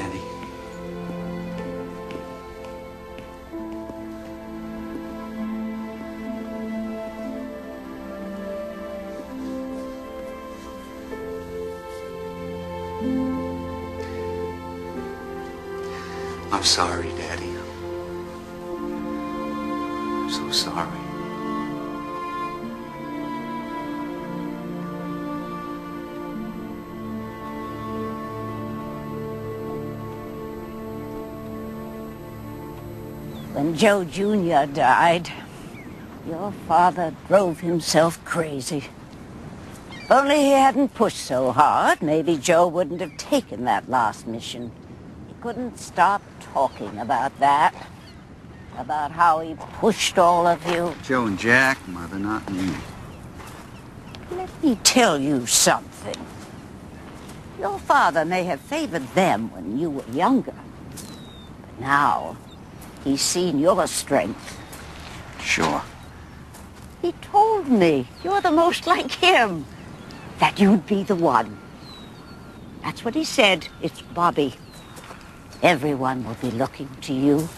Daddy. I'm sorry, Daddy. I'm so sorry. When Joe Jr. died, your father drove himself crazy. If only he hadn't pushed so hard, maybe Joe wouldn't have taken that last mission. He couldn't stop talking about that, about how he pushed all of you. Joe and Jack, Mother, not me. Let me tell you something. Your father may have favored them when you were younger, but now he's seen your strength. Sure. He told me you're the most like him, that you'd be the one. That's what he said. It's Bobby. Everyone will be looking to you.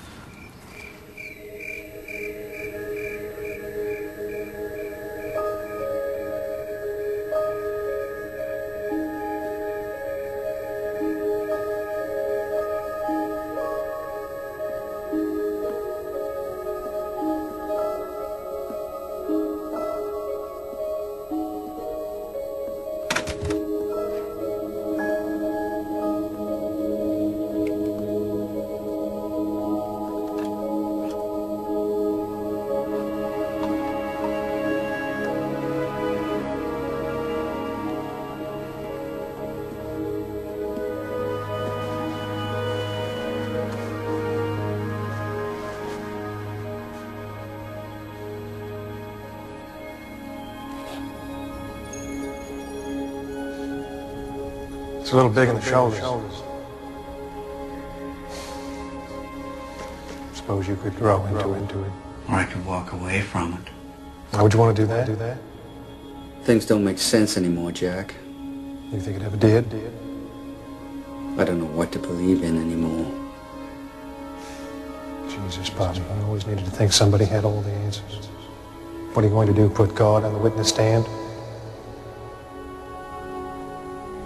It's a little big in the shoulders. Suppose you could grow into it. Or I could walk away from it. Why would you want to do that? Things don't make sense anymore, Jack. You think it ever did? I don't know what to believe in anymore. Jesus, Bobby, I always needed to think somebody had all the answers. What are you going to do, put God on the witness stand?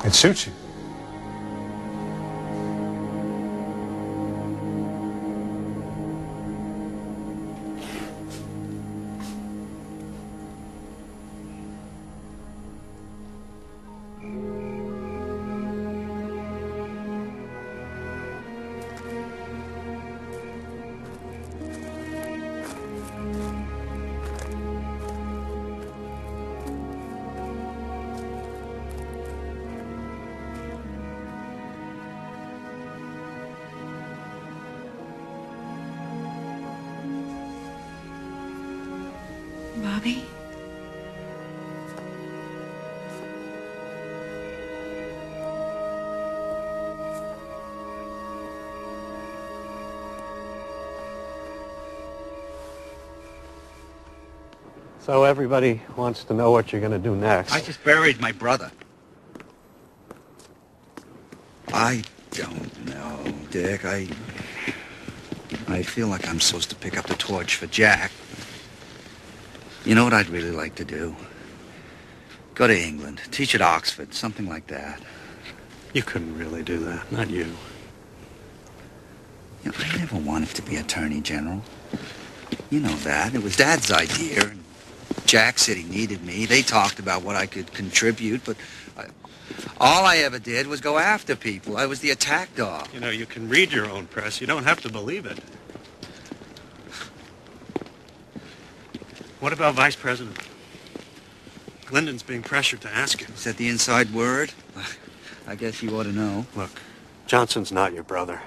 It suits you. Bobby? So everybody wants to know what you're going to do next. I just buried my brother. I don't know, Dick. I feel like I'm supposed to pick up the torch for Jack. You know what I'd really like to do? Go to England, teach at Oxford, something like that. You couldn't really do that, not you. You know, I never wanted to be Attorney General. You know that. It was Dad's idea. Jack said he needed me. They talked about what I could contribute, but all I ever did was go after people. I was the attack dog. You know, you can read your own press. You don't have to believe it. What about Vice President? Lyndon's being pressured to ask him. Is that the inside word? I guess you ought to know. Look, Johnson's not your brother.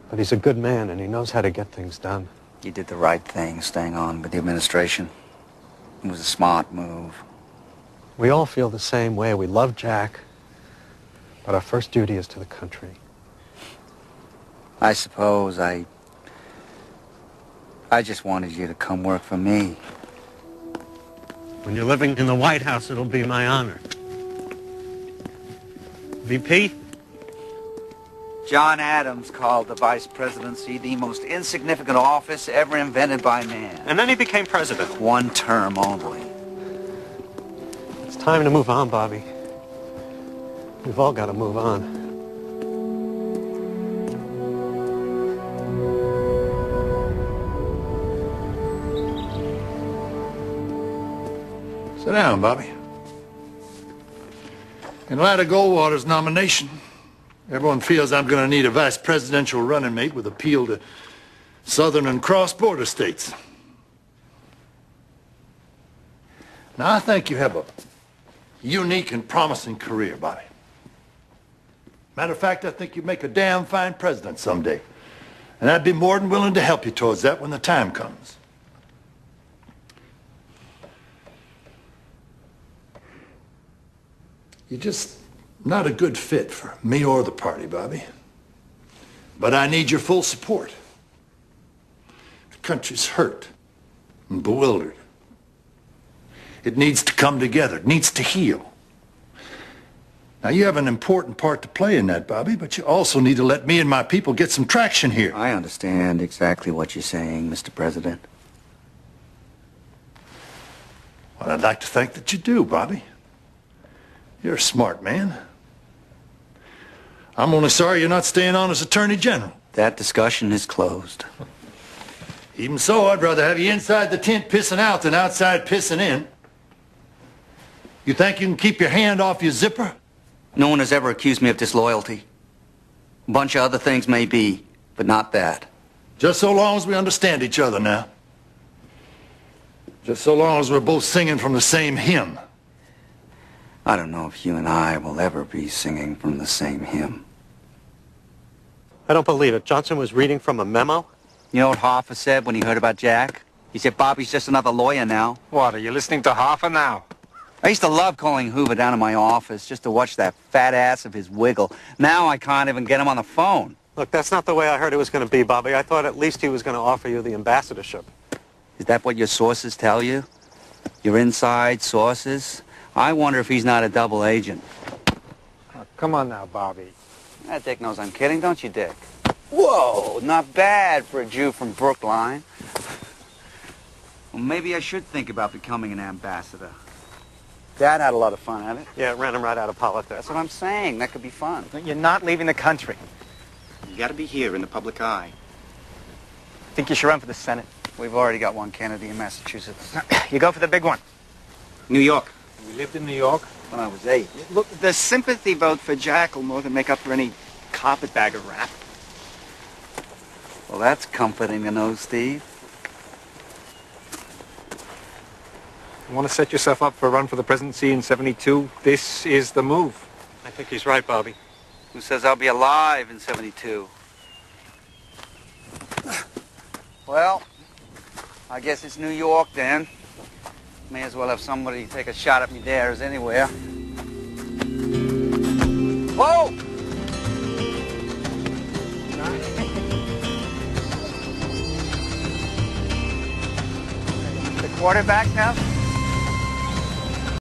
But he's a good man, and he knows how to get things done. You did the right thing, staying on with the administration. It was a smart move. We all feel the same way. We love Jack, but our first duty is to the country. I suppose I just wanted you to come work for me. When you're living in the White House, it'll be my honor. VP, John Adams called the vice presidency the most insignificant office ever invented by man. And then he became president. One term only. It's time to move on, Bobby. We've all got to move on. Sit down, Bobby. In light of Goldwater's nomination, everyone feels I'm going to need a vice presidential running mate with appeal to southern and cross-border states. Now, I think you have a unique and promising career, Bobby. Matter of fact, I think you'd make a damn fine president someday. And I'd be more than willing to help you towards that when the time comes. You're just not a good fit for me or the party, Bobby. But I need your full support. The country's hurt and bewildered. It needs to come together. It needs to heal. Now, you have an important part to play in that, Bobby, but you also need to let me and my people get some traction here. I understand exactly what you're saying, Mr. President. Well, I'd like to think that you do, Bobby. You're a smart man. I'm only sorry you're not staying on as Attorney General. That discussion is closed. Even so, I'd rather have you inside the tent pissing out than outside pissing in. You think you can keep your hand off your zipper? No one has ever accused me of disloyalty. A bunch of other things may be, but not that. Just so long as we understand each other now. Just so long as we're both singing from the same hymn. I don't know if you and I will ever be singing from the same hymn. I don't believe it. Johnson was reading from a memo? You know what Hoffa said when he heard about Jack? He said, Bobby's just another lawyer now. What, are you listening to Hoffa now? I used to love calling Hoover down to my office just to watch that fat ass of his wiggle. Now I can't even get him on the phone. Look, that's not the way I heard it was going to be, Bobby. I thought at least he was going to offer you the ambassadorship. Is that what your sources tell you? Your inside sources? I wonder if he's not a double agent. Oh, come on now, Bobby. Dick knows I'm kidding, don't you, Dick? Whoa, not bad for a Jew from Brookline. Well, maybe I should think about becoming an ambassador. Dad had a lot of fun at it. Yeah, it ran him right out of politics. That's what I'm saying. That could be fun. You're not leaving the country. You got to be here in the public eye. Think you should run for the Senate? We've already got one Kennedy in Massachusetts. You go for the big one. New York. We lived in New York. When I was 8. Look, the sympathy vote for Jack will more than make up for any carpetbagger rap. Well, that's comforting to know, Steve. You want to set yourself up for a run for the presidency in '72? This is the move. I think he's right, Bobby. Who says I'll be alive in '72? Well, I guess it's New York then. May as well have somebody take a shot at me there as anywhere. Whoa! The quarterback now?